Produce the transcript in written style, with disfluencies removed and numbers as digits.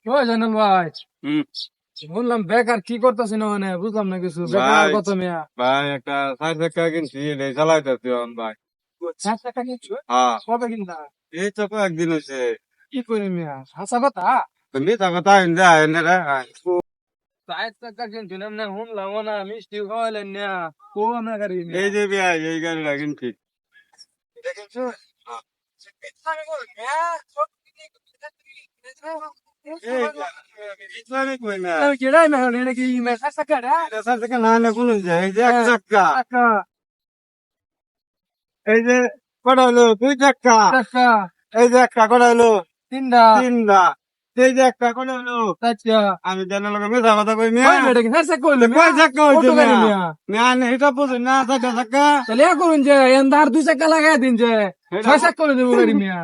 ওই জানাল ভাই, হুম। বললাম বেকার কি করতেছি না মানে বুঝলাম না কিছু। বেকার ভাই কত মিয়া? ভাই একটা 4 চাকা কিনছি, এটাই চালাইতেছি এখন ভাই। 4 টাকা নিচ্ছ? হ্যাঁ, কবে কিনতা? এই তো কয়েকদিন হয়েছে। কি করি মিয়া, হাসা কথা। তুমি টাকা তাই যা এনে রে। 4 টাকা কিনছি না মানে শুনলাম না, মিষ্টি খাওয়াইলেন না। কোন গাড়ি এই মিয়া? যে ভাই এই গাড়িটা কিনছি। এটা কিনছো? হ্যাঁ। আমি বলি, মিয়া, সব এই ইসলামিক কই না, আমি কেডাই না হলে নাকি মে 4 টাকা রে? এটা 4 চাকা না না কোন যায়, এই যে এক হ্যাঁ, চাকা, টাকা, এই যে কটা হলো 2 চাকা, টাকা, এই যে একটা কটা হলো 3টা, 3টা, এই যে একটা কটা হলো। 4টা। আমি জানার লগে মিথ্যা কথা কই মিয়া। কই মেয়েটা কি 4 টাকা হইলো মিয়া? কয় চাকা হইছে অটো গাড়ি মিয়া? মিয়া। মিয়া নে এটা বুঝুন না 4 চাকা। তাহলে করুন যে এন্দার 2 টাকা লাগাই দিন যে 6 টাকা করে দেবো গাড়ি মিয়া।